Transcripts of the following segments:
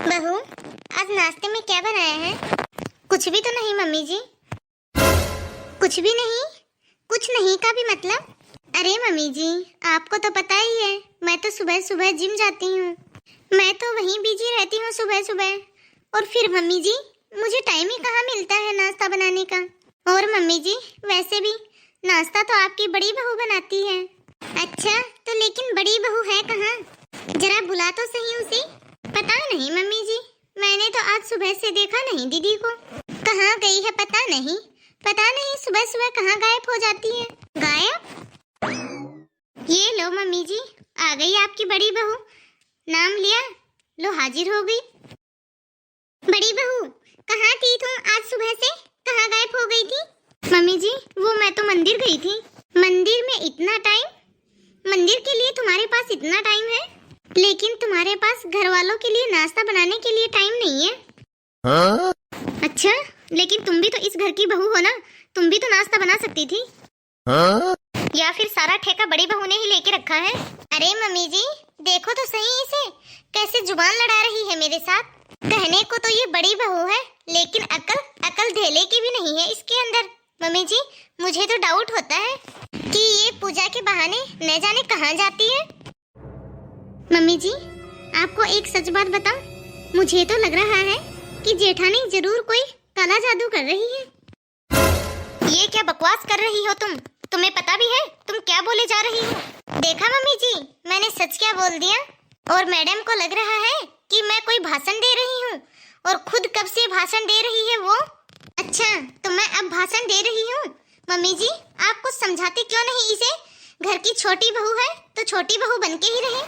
बहू, आज नाश्ते में क्या बनाया है? कुछ भी तो नहीं मम्मी जी। कुछ भी नहीं? कुछ नहीं का भी मतलब? अरे मम्मी जी, आपको तो पता ही है मैं तो सुबह सुबह जिम जाती हूँ। मैं तो वहीं बिजी रहती हूँ सुबह सुबह। और फिर मम्मी जी, मुझे टाइम ही कहाँ मिलता है नाश्ता बनाने का। और मम्मी जी, वैसे भी नाश्ता तो आपकी बड़ी बहू बनाती है। अच्छा, तो लेकिन बड़ी बहू है कहाँ? जरा बुला तो सही उसे। पता नहीं मम्मी जी, मैंने तो आज सुबह से देखा नहीं दीदी को। कहाँ गई है पता नहीं। पता नहीं सुबह सुबह कहाँ गायब हो जाती है। गायब? ये लो मम्मी जी, आ गई आपकी बड़ी बहू। नाम लिया, लो हाजिर हो गई। बड़ी बहू, कहाँ थी तुम आज सुबह से? कहाँ गायब हो गई थी? मम्मी जी, वो मैं तो मंदिर गई थी। मंदिर में इतना टाइम? मंदिर के लिए तुम्हारे पास इतना टाइम है, लेकिन तुम्हारे पास घर वालों के लिए नाश्ता बनाने के लिए टाइम नहीं है। हाँ? अच्छा, लेकिन तुम भी तो इस घर की बहू हो ना, तुम भी तो नाश्ता बना सकती थी। हाँ? या फिर सारा ठेका बड़ी बहू ने ही लेके रखा है? अरे मम्मी जी, देखो तो सही इसे, कैसे जुबान लड़ा रही है मेरे साथ। कहने को तो ये बड़ी बहू है, लेकिन अकल ढेले की भी नहीं है इसके अंदर। मम्मी जी, मुझे तो डाउट होता है कि ये पूजा के बहाने न जाने कहाँ जाती है। मम्मी जी, आपको एक सच बात बताऊं, मुझे तो लग रहा है कि जेठानी जरूर कोई काला जादू कर रही है। ये क्या बकवास कर रही हो तुम? तुम्हें पता भी है तुम क्या बोले जा रही हो? देखा मम्मी जी, मैंने सच क्या बोल दिया। और मैडम को लग रहा है कि मैं कोई भाषण दे रही हूँ, और खुद कब से भाषण दे रही है वो। अच्छा, तो मैं अब भाषण दे रही हूँ। मम्मी जी, आप कुछ समझाती क्यों नहीं इसे? घर की छोटी बहू है तो छोटी बहू बन के ही रहे,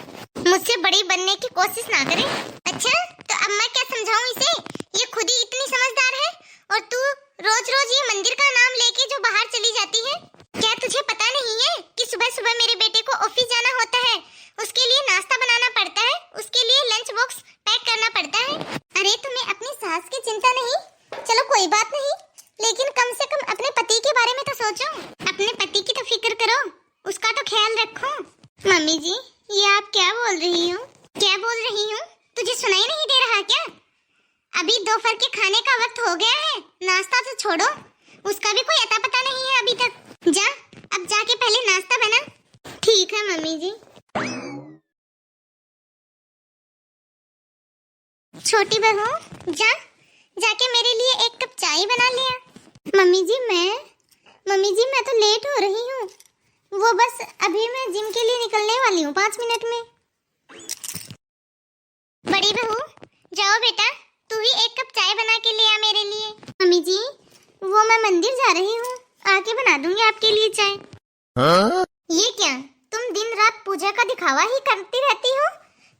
मुझसे बड़ी बनने की कोशिश ना करे। अच्छा, तो अब मैं क्या समझाऊं इसे? ये खुद ही इतनी समझदार है, और तू रोज रोज ये मंदिर का नाम लेके जो बाहर चली जाती है। क्या तुझे पता नहीं है कि सुबह सुबह मेरे बेटे को ऑफिस जाना होता है, उसके लिए नाश्ता बनाना पड़ता है, उसके लिए लंच बॉक्स पैक करना पड़ता है। अरे तुम्हें अपनी सास की चिंता नहीं? चलो कोई बात नहीं, लेकिन कम से कम अपने पति के बारे में तो सोचो। अपने पति की तो फिक्र करो, उसका तो ख्याल रखो। मम्मी जी, ये आप क्या बोल रही हो? क्या बोल रही हूँ? तुझे सुनाई नहीं दे रहा क्या? अभी दोपहर के खाने का वक्त हो गया है, नाश्ता तो छोड़ो, उसका भी कोई अता पता नहीं है अभी तक। जा, अब जाके पहले नाश्ता बना। ठीक है मम्मी जी। छोटी बहू, जाके मेरे लिए एक कप चाय बना लिया। मम्मी जी मैं तो लेट हो रही हूँ। वो बस अभी मैं जिम के लिए निकलने वाली हूँ 5 मिनट में। बड़ी बहू, जाओ बेटा, तू ही एक कप चाय बना के ले आ मेरे लिए। मम्मी जी, वो मैं मंदिर जा रही हूँ, आके बना दूंगी आपके लिए चाय। हाँ? ये क्या, तुम दिन रात पूजा का दिखावा ही करती रहती हो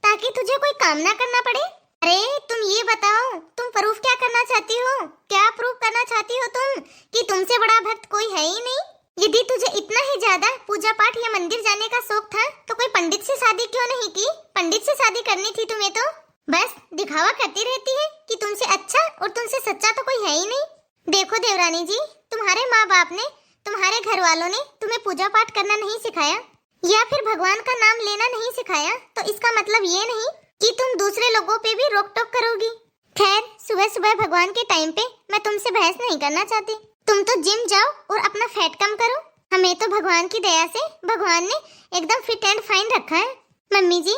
ताकि तुझे कोई काम ना करना पड़े? अरे तुम ये बताओ, तुम प्रूफ क्या करना चाहती हो? क्या प्रूफ करना चाहती हो तुम कि तुमसे बड़ा भक्त कोई है ही नहीं? यदि तुझे इतना ही ज्यादा पूजा पाठ या मंदिर जाने का शौक था तो कोई पंडित से शादी क्यों नहीं की? पंडित से शादी करनी थी तुम्हें तो। बस दिखावा करती रहती है कि तुमसे अच्छा और तुमसे सच्चा तो कोई है ही नहीं। देखो देवरानी जी, तुम्हारे माँ बाप ने, तुम्हारे घर वालों ने तुम्हें पूजा पाठ करना नहीं सिखाया या फिर भगवान का नाम लेना नहीं सिखाया, तो इसका मतलब ये नहीं कि तुम दूसरे लोगों पे भी रोक टोक करोगी। खैर, सुबह सुबह भगवान के टाइम पे मैं तुमसे बहस नहीं करना चाहती। तुम तो जिम जाओ और अपना फैट कम करो। हमें तो भगवान की दया से भगवान ने एकदम फिट एंड फाइन रखा है। मम्मी जी,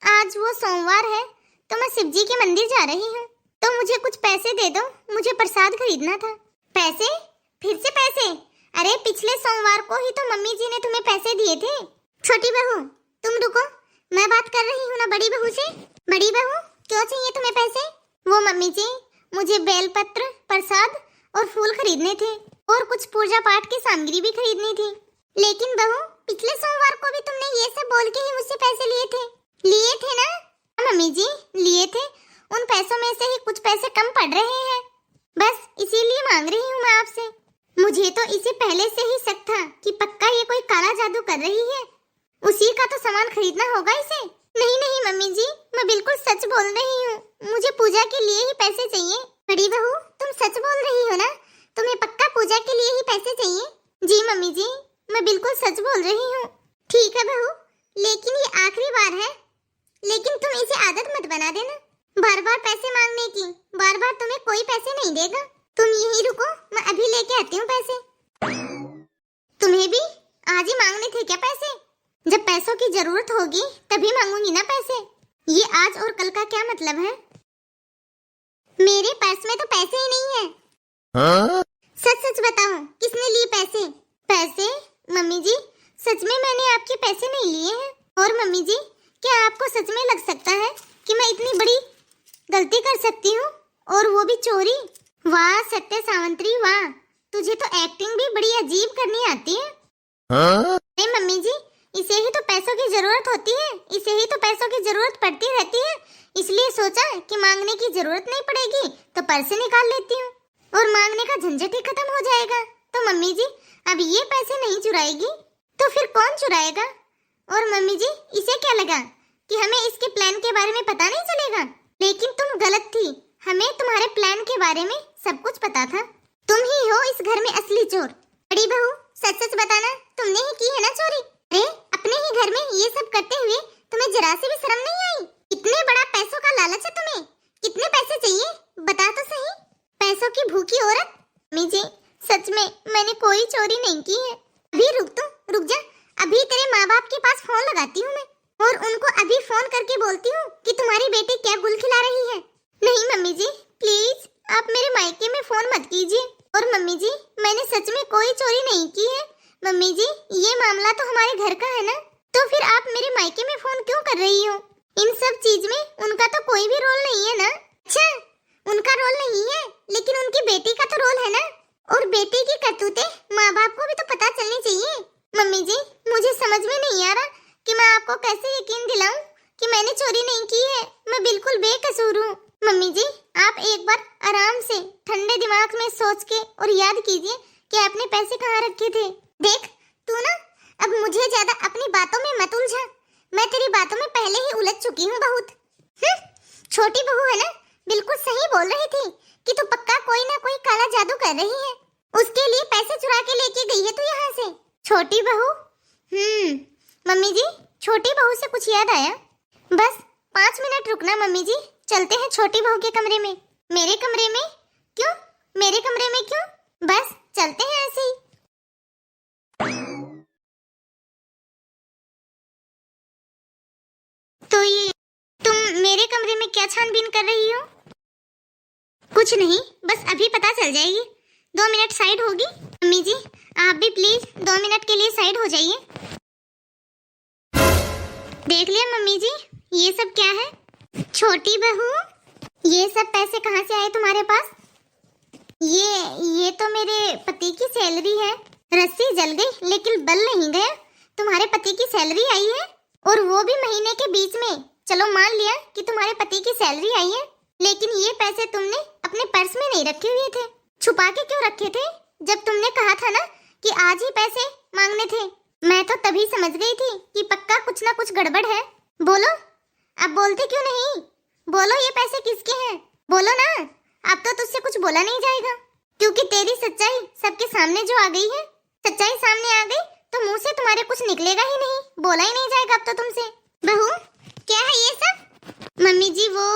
आज वो सोमवार है तो मैं शिव जी के मंदिर जा रही हूँ, तो मुझे कुछ पैसे दे दो, मुझे प्रसाद खरीदना था। पैसे? फिर से पैसे? अरे पिछले सोमवार को ही तो मम्मी जी ने तुम्हें पैसे दिए थे। छोटी बहू, तुम रुको, मैं बात कर रही हूँ ना बड़ी बहू से। बड़ी बहू, क्यों चाहिए तुम्हें पैसे? वो मम्मी जी, मुझे बेलपत्र, प्रसाद और फूल खरीदने थे, और कुछ पूजा पाठ की सामग्री भी खरीदनी थी। लेकिन बहू, पिछले सोमवार को भी तुमने ये सब बोल के ही मुझसे पैसे लिए थे। लिए थे ना? मम्मी जी, लिए थे। उन पैसों में से ही कुछ पैसे कम पड़ रहे हैं, बस इसीलिए मांग रही हूँ मैं आपसे। मुझे तो इसे पहले से ही शक था कि पक्का ये कोई काला जादू कर रही है, उसी का तो सामान खरीदना होगा इसे। नहीं नहीं मम्मी जी, मैं बिल्कुल सच बोल रही हूँ, मुझे पूजा के लिए ही पैसे चाहिए। बड़ी बहू, तुम सच बोल रही हो ना? तुम्हें पक्का पूजा के लिए ही पैसे चाहिए? जी मम्मी जी, मैं बिल्कुल सच बोल रही हूँ। ठीक है बहू, लेकिन ये आखिरी बार है, लेकिन तुम इसे आदत मत बना देना। बार बार पैसे मांगने की। बार बार तुम्हें कोई पैसे नहीं देगा। तुम यहीं रुको, मैं अभी लेके आती हूँ पैसे। तुम्हें भी आज ही मांगने थे क्या पैसे? जब पैसों की जरूरत होगी तभी मांगूंगी ना पैसे। ये आज और कल का क्या मतलब है? मेरे पर्स में तो पैसे ही नहीं है। हाँ? सच सच बताओ, किसने लिए पैसे? पैसे? मम्मी जी, सच में मैंने आपके पैसे नहीं लिए हैं। और मम्मी जी, क्या आपको सच में लग सकता है कि मैं इतनी बड़ी गलती कर सकती हूँ, और वो भी चोरी? वाह सत्य सावंत्री वाह, तुझे तो एक्टिंग भी बड़ी अजीब करनी आती है। हाँ? अरे मम्मी जी, इसे ही तो पैसों की जरूरत होती है, इसे ही तो पैसों की जरूरत पड़ती रहती है। इसलिए सोचा कि मांगने की जरूरत नहीं पड़ेगी तो पैसे निकाल लेती हूँ और मांगने का झंझट ही खत्म हो जाएगा। तो मम्मी जी, अब ये पैसे नहीं चुराएगी तो फिर कौन चुराएगा? और मम्मी जी, इसे क्या लगा कि हमें इसके प्लान के बारे में पता नहीं चलेगा? लेकिन तुम गलत थी, हमें तुम्हारे प्लान के बारे में सब कुछ पता था। तुम ही हो इस घर में असली चोर। बड़ी बहू, सच सच बताना, तुमने ही की है ना चोरी? अरे अपने ही घर में ये सब करते हुए तुम्हें जरा से भी शर्म नहीं आई? इतने बड़ा पैसों का लालच है तुम्हें? कितने पैसे चाहिए बता तो सही। पैसों की भूखी औरत। मम्मी जी, सच में मैंने कोई चोरी नहीं की है। अभी रुक जा, अभी तेरे माँ बाप के पास फोन लगाती हूँ मैं, और उनको अभी फोन करके बोलती हूँ कि तुम्हारी बेटी क्या गुल खिला रही है। नहीं मम्मी जी, प्लीज आप मेरे मायके में फोन मत कीजिए। और मम्मी जी, मैंने सच में कोई चोरी नहीं की है। मम्मी जी, ये मामला तो हमारे घर का है ना, तो फिर आप मेरे मायके में फोन क्यों कर रही हो? इन सब चीज में उनका तो कोई भी रोल नहीं है ना? अच्छा, उनका रोल नहीं है, लेकिन उनकी बेटी का तो रोल है ना। और बेटी की करतूतें माँ बाप को भी तो पता चलनी चाहिए। मम्मी जी, मुझे समझ में नहीं आ रहा कि मैं आपको कैसे यकीन दिलाऊं कि मैंने चोरी नहीं की है। मैं बिल्कुल बेकसूर हूँ। मम्मी जी, आप एक बार आराम से ठंडे दिमाग में सोच के और याद कीजिए कि आपने पैसे कहाँ रखे थे। देख तू ना, अब मुझे ज्यादा अपनी बातों में मत उलझा। मैं तेरी बातों में पहले ही उलझ चुकी हूँ बहुत। छोटी बहू है ना, बिल्कुल सही बोल रही थी कि तू पक्का कोई ना कोई काला जादू कर रही है। उसके लिए पैसे चुरा के लेके गई है तू यहाँ से। छोटी बहू? मम्मी जी, छोटी बहू से कुछ याद आया। बस 5 मिनट रुकना मम्मी जी, चलते हैं छोटी बहू के कमरे में। मेरे कमरे में? क्यों मेरे कमरे में क्यों? बस चलते हैं ऐसे ही। तो ये तुम मेरे कमरे में क्या छानबीन कर रही हो? कुछ नहीं, बस अभी पता चल जाएगी। 2 मिनट साइड होगी। मम्मी जी, आप भी प्लीज 2 मिनट के लिए साइड हो जाइए। देख लिया मम्मी जी, ये सब क्या है? छोटी बहू, ये सब पैसे कहाँ से आए तुम्हारे पास? ये तो मेरे पति की सैलरी है। रस्सी जल गई लेकिन बल नहीं गया। तुम्हारे पति की सैलरी आई है, और वो भी महीने के बीच में। चलो मान लिया कि तुम्हारे पति की सैलरी आई है, लेकिन ये पैसे तुमने अपने पर्स में नहीं रखे हुए थे। छुपा के क्यों रखे थे? जब तुमने कहा था ना कि आज ही पैसे मांगने थे, मैं तो तभी समझ गई थी कि पक्का कुछ ना कुछ गड़बड़ है। बोलो, अब बोलते क्यों नहीं? बोलो, ये पैसे किसके हैं? बोलो ना, अब तो तुझसे कुछ बोला नहीं जाएगा, क्योंकि तेरी सच्चाई सबके सामने जो आ गई है। सच्चाई सामने आ गई तो मुंह से तुम्हारे कुछ निकलेगा ही नहीं, बोला ही नहीं जाएगा अब तो तुमसे। बहू, क्या है ये सब? मम्मी जी, वो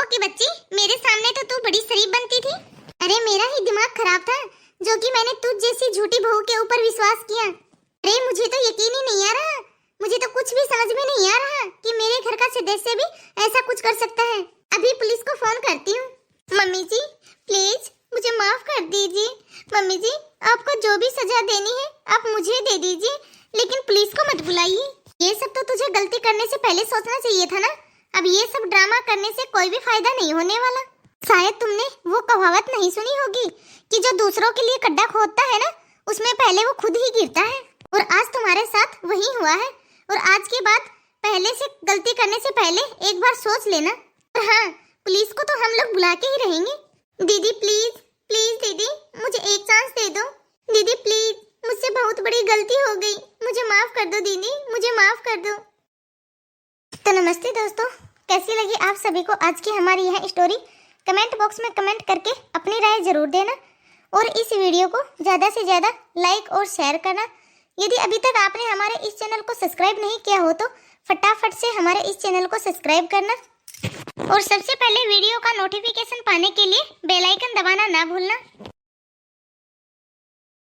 की बच्ची, मेरे सामने तो तू बड़ी शरीफ बनती थी। अरे मेरा ही दिमाग खराब था जो कि मैंने तुझ जैसी झूठी बहू के ऊपर विश्वास किया। अरे मुझे तो यकीन ही नहीं आ रहा, मुझे तो कुछ भी समझ में नहीं आ रहा कि मेरे घर का सदस्य भी ऐसा कुछ कर सकता है। अभी पुलिस को फोन करती हूँ। मम्मी जी प्लीज मुझे माफ कर दीजिए। मम्मी जी, आपको जो भी सजा देनी है आप मुझे दे दीजिए, लेकिन पुलिस को मत बुलाइए। ये सब तो तुझे गलती करने से पहले सोचना चाहिए था ना। अब ये सब ड्रामा करने से कोई भी फायदा नहीं होने वाला। शायद तुमने वो कहावत नहीं सुनी होगी कि जो दूसरों के लिए गड्ढा खोदता है ना, उसमें पहले वो खुद ही गिरता है। और आज तुम्हारे साथ वही हुआ है। और आज के बाद पहले से गलती करने से पहले एक बार सोच लेना। और हाँ, पुलिस को तो हम लोग बुला के ही रहेंगे। दीदी प्लीज प्लीज दीदी, मुझे एक चांस दे दो। दीदी प्लीज, मुझसे बहुत बड़ी गलती हो गई, मुझे माफ कर दो दीदी, मुझे माफ कर दो। तो नमस्ते दोस्तों, कैसी लगी आप सभी को आज की हमारी यह स्टोरी? कमेंट बॉक्स में कमेंट करके अपनी राय जरूर देना, और इस वीडियो को ज़्यादा से ज़्यादा लाइक और शेयर करना। यदि अभी तक आपने हमारे इस चैनल को सब्सक्राइब नहीं किया हो तो फटाफट से हमारे इस चैनल को सब्सक्राइब करना और सबसे पहले वीडियो का नोटिफिकेशन पाने के लिए बेल आइकन दबाना ना भूलना।